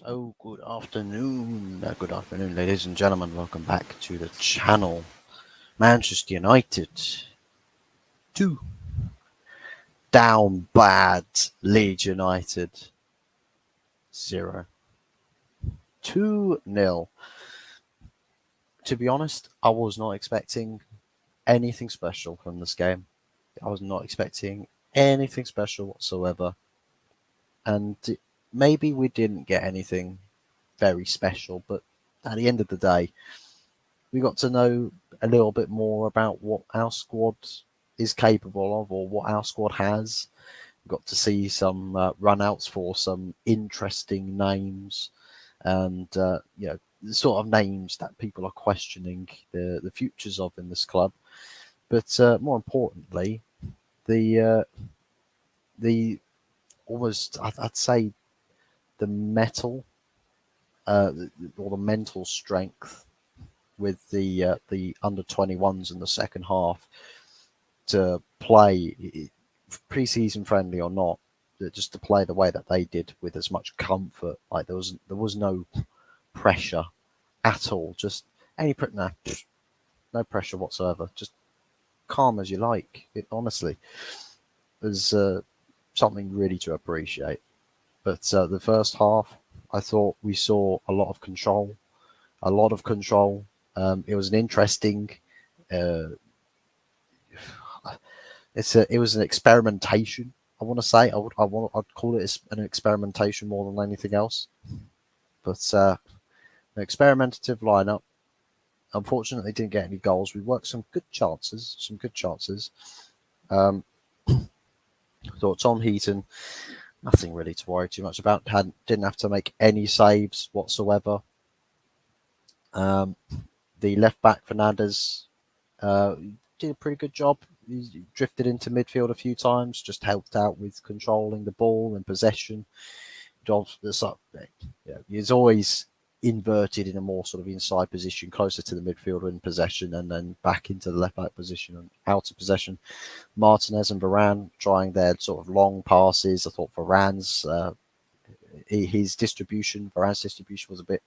Oh, good afternoon, ladies and gentlemen. Welcome back to the channel. Manchester United 2 down bad. Leeds United 0. 2-0. To be honest, I was not expecting anything special from this game. I was not expecting anything special whatsoever. And maybe we didn't get anything very special, but at the end of the day, we got to know a little bit more about what our squad is capable of, or what our squad has. We got to see some run-outs for some interesting names, and the sort of names that people are questioning the futures of in this club. But more importantly, the almost I'd say the metal or the mental strength with the under-21s in the second half to play pre-season friendly or not, just to play the way that they did with as much comfort. Like there was no pressure at all. Just no pressure whatsoever. Just calm as you like. It honestly was something really to appreciate. But the first half, I thought we saw a lot of control. A lot of control. It was an interesting. Uh, it was an experimentation. I want to say I'd call it an experimentation more than anything else. But an experimentative lineup. Unfortunately, didn't get any goals. We worked some good chances. Um, thought Tom Heaton, nothing really to worry too much about. Didn't have to make any saves whatsoever. The left back Fernandez did a pretty good job. He drifted into midfield a few times, just helped out with controlling the ball and possession. He's always inverted in a more sort of inside position, closer to the midfielder in possession, and then back into the left back position and out of possession. Martinez and Varane trying their sort of long passes. I thought Varane's distribution was a bit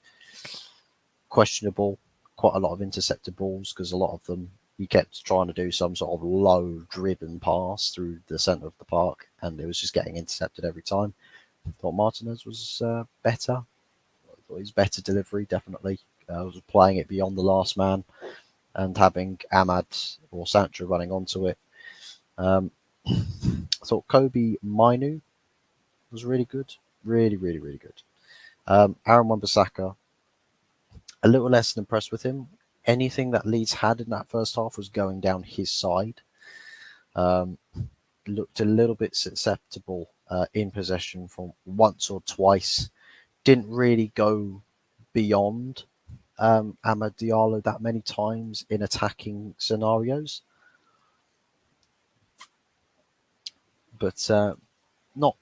questionable. Quite a lot of intercepted balls because a lot of them he kept trying to do some sort of low driven pass through the centre of the park, and it was just getting intercepted every time. I thought Martinez was better. I thought his better delivery, definitely. Was playing it beyond the last man and having Ahmad or Sancho running onto it. I thought Kobe Mainu was really good. Really, really, really good. Aaron Wan-Bissaka, a little less than impressed with him. Anything that Leeds had in that first half was going down his side. Looked a little bit susceptible in possession from once or twice. Didn't really go beyond Amad Diallo that many times in attacking scenarios. But not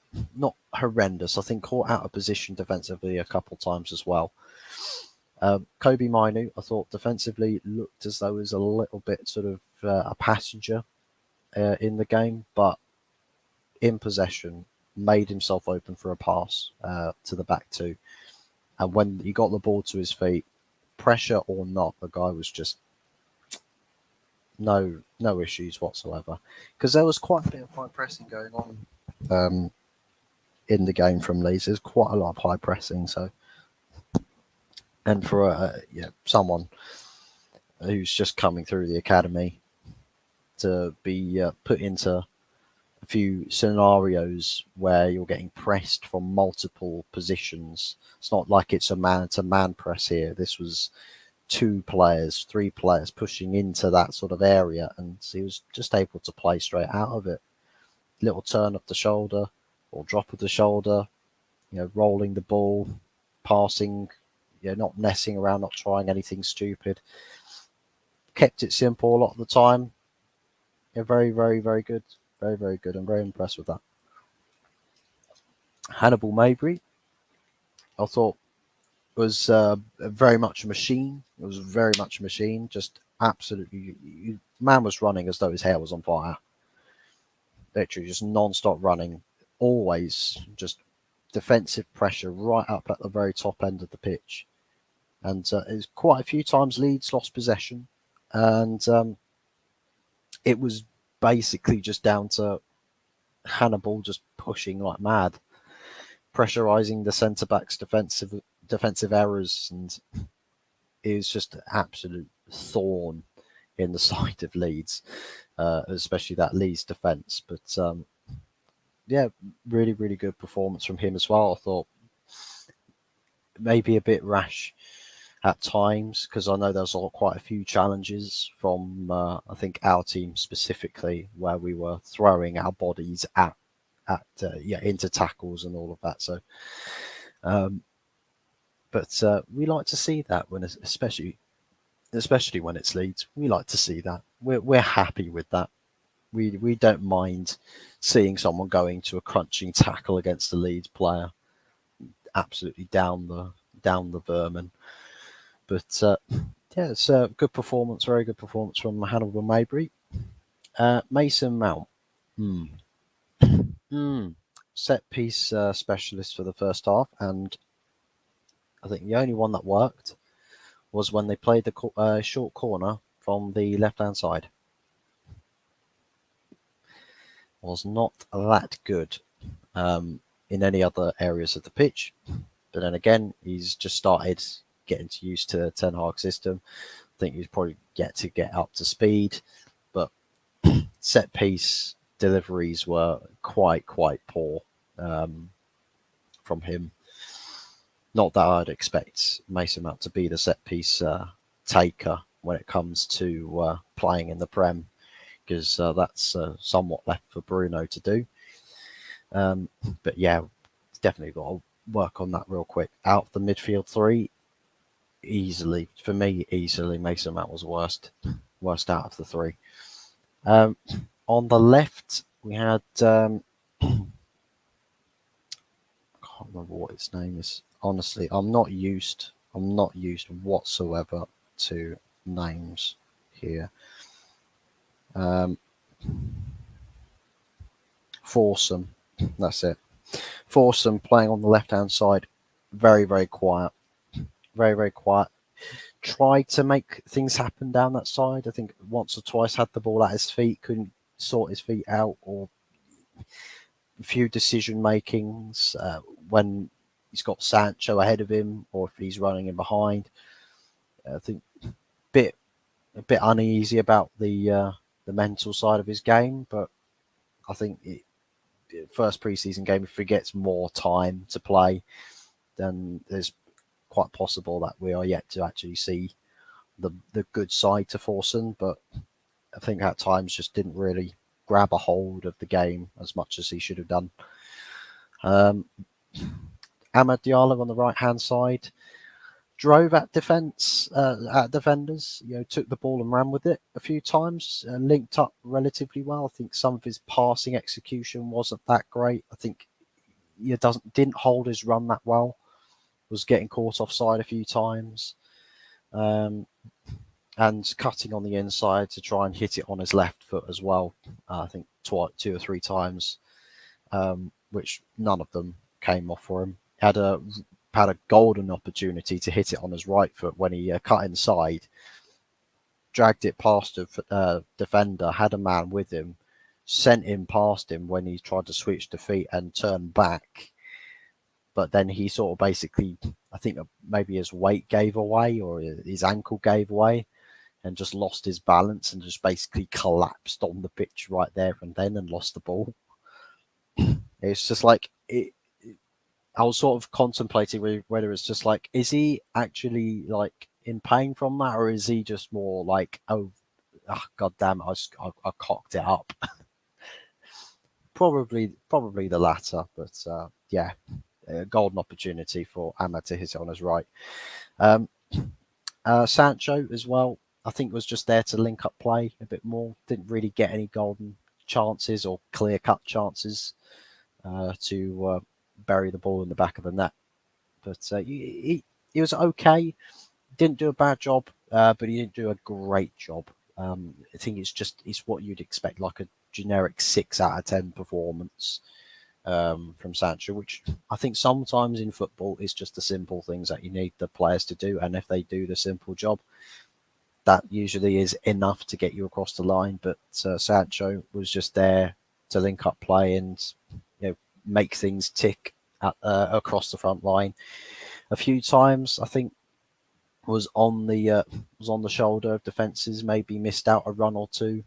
horrendous. I think caught out of position defensively a couple times as well. Kobe Mainu, I thought defensively looked as though he was a little bit sort of a passenger in the game, but in possession made himself open for a pass to the back two. And when he got the ball to his feet, pressure or not, the guy was just no issues whatsoever. Because there was quite a bit of high pressing going on in the game from Leeds. There's quite a lot of high pressing, so. And for someone who's just coming through the academy to be put into a few scenarios where you're getting pressed from multiple positions. It's not like it's a man-to-man press here. This was 2 players, 3 players pushing into that sort of area, and he was just able to play straight out of it. Little turn of the shoulder or drop of the shoulder, rolling the ball, passing, not messing around, not trying anything stupid. Kept it simple a lot of the time. Very, very, very good. Very, very good. I'm very impressed with that. Hannibal Mabry, I thought, was very much a machine. It was very much a machine. Just absolutely, man was running as though his hair was on fire. Literally just non-stop running. Always just defensive pressure right up at the very top end of the pitch. And it was quite a few times Leeds lost possession. And it was basically just down to Hannibal just pushing like mad, pressurising the centre-backs' defensive errors. And it was just an absolute thorn in the side of Leeds, especially that Leeds defence. But yeah, really, really good performance from him as well. I thought maybe a bit rash at times because I know there's quite a few challenges from I think our team specifically where we were throwing our bodies at into tackles and all of that. So, but we like to see that when especially when it's Leeds, we like to see that. We're happy with that. We don't mind seeing someone going to a crunching tackle against a Leeds player, absolutely down the vermin. But yeah, it's a good performance, very good performance from Hannibal Mabry. Mason Mount, set piece specialist for the first half, and I think the only one that worked was when they played the short corner from the left-hand side. Was not that good in any other areas of the pitch. But then again, he's just started getting used to Ten Hag's system. I think he's probably get up to speed. But set piece deliveries were quite poor from him. Not that I'd expect Mason Mount to be the set piece taker when it comes to playing in the Prem, because that's somewhat left for Bruno to do. But yeah, definitely got to work on that real quick. Out of the midfield three, easily Mason Mount was worst out of the three. On the left, we had I can't remember what his name is. Honestly, I'm not used whatsoever to names here. Forsome, that's it. Forsome playing on the left-hand side, very quiet, very quiet. Tried to make things happen down that side. I think once or twice had the ball at his feet, couldn't sort his feet out, or a few decision makings when he's got Sancho ahead of him, or if he's running in behind. I think a bit uneasy about the mental side of his game, but I think first preseason game, if he gets more time to play, then there's quite possible that we are yet to actually see the good side to Forsome. But I think at times just didn't really grab a hold of the game as much as he should have done. Amad Diallo on the right hand side drove at defenders, took the ball and ran with it a few times, linked up relatively well. I think some of his passing execution wasn't that great. I think he didn't hold his run that well, was getting caught offside a few times, and cutting on the inside to try and hit it on his left foot as well. I think 2 or 3 times, which none of them came off for him. Had a golden opportunity to hit it on his right foot when he cut inside, dragged it past a defender, had a man with him, sent him past him when he tried to switch to feet and turn back. But then he sort of basically, I think maybe his weight gave away or his ankle gave away and just lost his balance and just basically collapsed on the pitch right there and then and lost the ball. It's just like I was sort of contemplating whether it's just like, is he actually like in pain from that, or is he just more like, oh god damn it, I cocked it up. probably the latter, but yeah, a golden opportunity for Amad to hit it on his right. Sancho as well, I think was just there to link up play a bit more. Didn't really get any golden chances or clear cut chances to bury the ball in the back of the net. But he was okay. Didn't do a bad job, but he didn't do a great job. I think it's what you'd expect, like a generic 6 out of 10 performance. from Sancho, which I think sometimes in football is just the simple things that you need the players to do, and if they do the simple job, that usually is enough to get you across the line. But Sancho was just there to link up play and make things tick across the front line. A few times, I think, was on the shoulder of defences. Maybe missed out a run or two.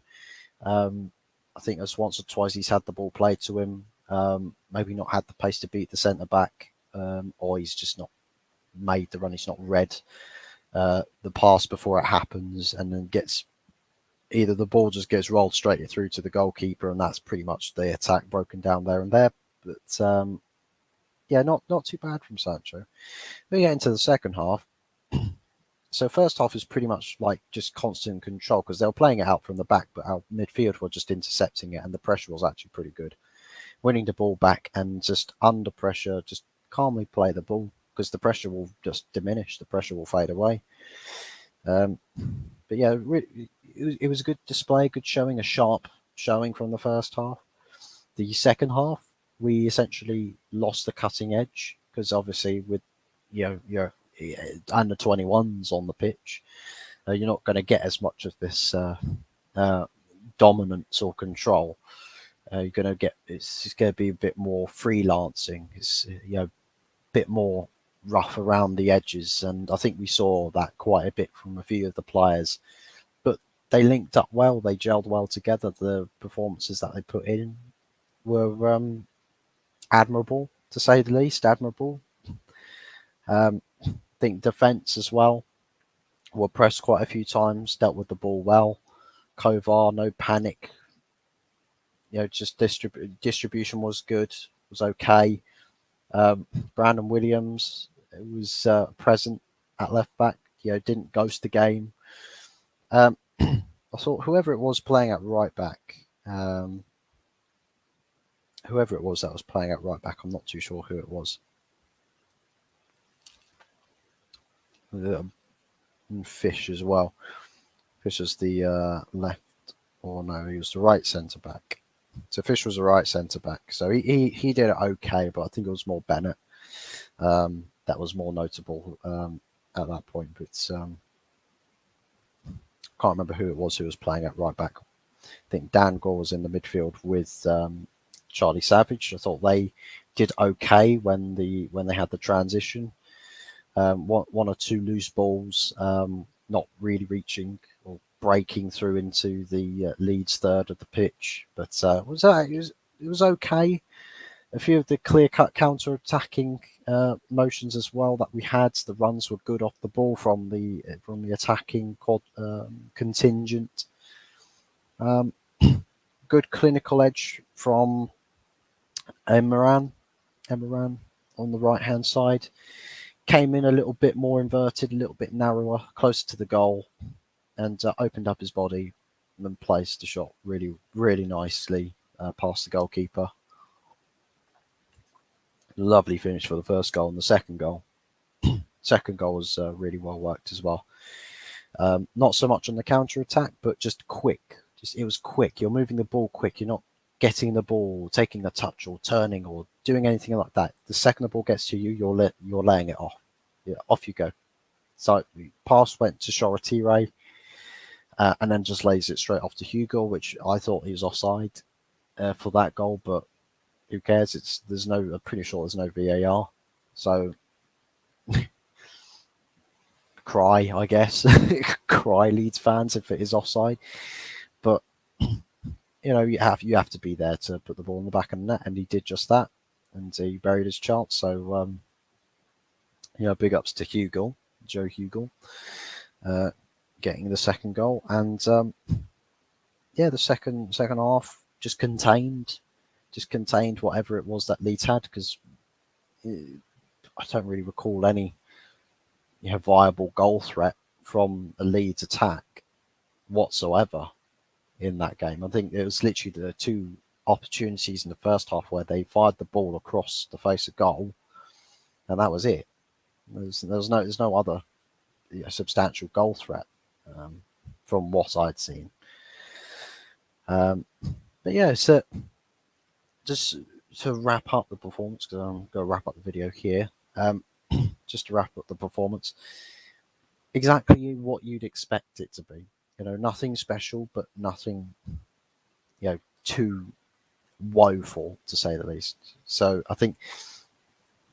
I think there's once or twice he's had the ball played to him. Maybe not had the pace to beat the centre back, or he's just not made the run. He's not read the pass before it happens, and then either the ball just gets rolled straight through to the goalkeeper, and that's pretty much the attack broken down there and there. But not too bad from Sancho. We get into the second half. So first half is pretty much like just constant control because they were playing it out from the back, but our midfield were just intercepting it, and the pressure was actually pretty good. Winning the ball back and just under pressure, just calmly play the ball because the pressure will just diminish, the pressure will fade away. But yeah, it was a good display, good showing, a sharp showing from the first half. The second half, we essentially lost the cutting edge because obviously with your under 21's on the pitch, you're not going to get as much of this dominance or control. You're going to get it's going to be a bit more freelancing. It's a bit more rough around the edges, and I think we saw that quite a bit from a few of the players. But they linked up well, they gelled well together. The performances that they put in were admirable, to say the least. Admirable. I think defence as well were pressed quite a few times, dealt with the ball well. Kovar, no panic. Just distribution was good, was okay. Brandon Williams was present at left back. Didn't ghost the game. I thought whoever it was playing at right back, whoever it was that was playing at right back, I'm not too sure who it was. And Fish as well. Fish was the left, or no, he was the right centre back. So Fish was the right centre back. So he did it okay, but I think it was more Bennett that was more notable at that point. But can't remember who it was who was playing at right back. I think Dan Gore was in the midfield with Charlie Savage. I thought they did okay when they had the transition. One or two loose balls, not really reaching or breaking through into the Leeds third of the pitch, but it was okay. A few of the clear-cut counter-attacking motions as well that we had. The runs were good off the ball from the attacking contingent. Good clinical edge from Emran on the right-hand side. Came in a little bit more inverted, a little bit narrower, closer to the goal, and opened up his body and placed the shot really, really nicely past the goalkeeper. Lovely finish for the first goal, and the second goal. Second goal was really well worked as well. Not so much on the counter attack, but just quick. It was quick. You're moving the ball quick. You're not getting the ball, taking a touch, or turning, or doing anything like that. The second the ball gets to you, you're laying it off. Yeah, off you go. So the pass went to Shoretire, and then just lays it straight off to Hugo, which I thought he was offside for that goal, but who cares? I'm pretty sure there's no VAR. So cry, I guess. Cry, Leeds fans, if it is offside. But you have to be there to put the ball in the back of the net, and he did just that, and he buried his chance. So big ups to Joe Hugo, getting the second goal, and the second half just contained whatever it was that Leeds had, because I don't really recall any viable goal threat from a Leeds attack whatsoever in that game. I think it was literally the two opportunities in the first half where they fired the ball across the face of goal, and that was it. There's no other substantial goal threat from what I'd seen. But yeah, so just to wrap up the performance, because I'm going to wrap up the video here. Just to wrap up the performance, exactly what you'd expect it to be. Nothing special, but nothing, too woeful, to say the least. So I think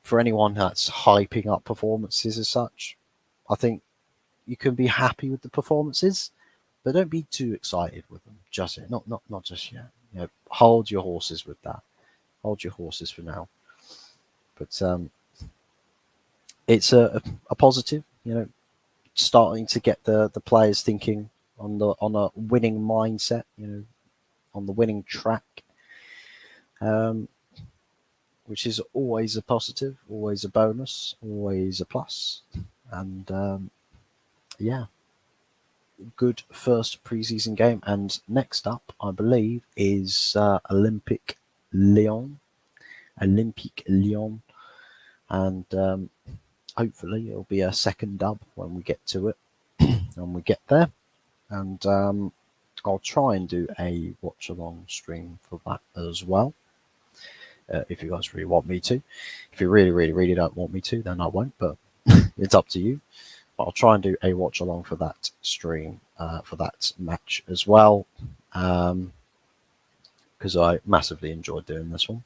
for anyone that's hyping up performances as such, I think you can be happy with the performances, but don't be too excited with them just yet. Not just yet. Hold your horses with that. Hold your horses for now. But it's a positive. Starting to get the players thinking on a winning mindset. On the winning track. Which is always a positive, always a bonus, always a plus. And yeah, good first preseason game. And next up, I believe, is Olympique Lyon. And hopefully it'll be a second dub when we get to it, when we get there. And I'll try and do a watch along stream for that as well. If you guys really want me to. If you really, really, really don't want me to, then I won't, but it's up to you. But I'll try and do a watch along for that stream, for that match as well, because I massively enjoyed doing this one.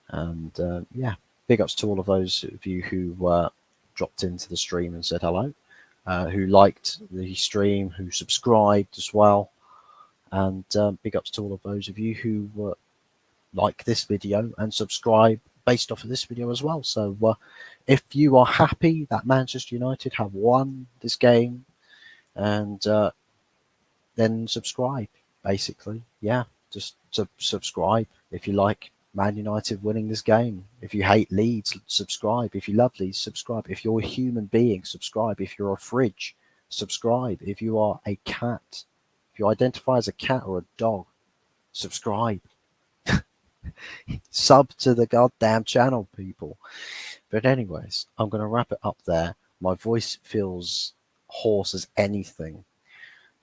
And yeah, big ups to all of those of you who dropped into the stream and said hello, who liked the stream, who subscribed as well. And big ups to all of those of you who like this video and subscribe based off of this video as well. So if you are happy that Manchester United have won this game, and then subscribe, basically. Yeah, just subscribe if you like Man United winning this game. If you hate Leeds, subscribe. If you love Leeds, subscribe. If you're a human being, subscribe. If you're a fridge, subscribe. If you are a cat, if you identify as a cat or a dog, subscribe. Sub to the goddamn channel, people. But anyways, I'm going to wrap it up there. My voice feels hoarse as anything,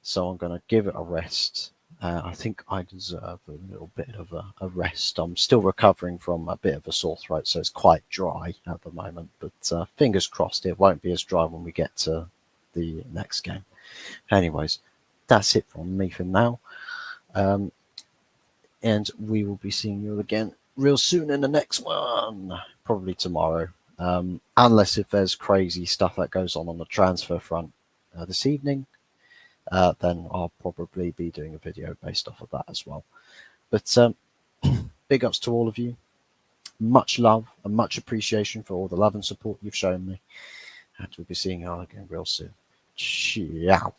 so I'm going to give it a rest. I think I deserve a little bit of a rest. I'm still recovering from a bit of a sore throat, so it's quite dry at the moment. But fingers crossed it won't be as dry when we get to the next game. Anyways, that's it from me for now. And we will be seeing you again real soon in the next one, probably tomorrow. Unless if there's crazy stuff that goes on the transfer front this evening, then I'll probably be doing a video based off of that as well. But big ups to all of you. Much love and much appreciation for all the love and support you've shown me. And we'll be seeing you all again real soon. Ciao.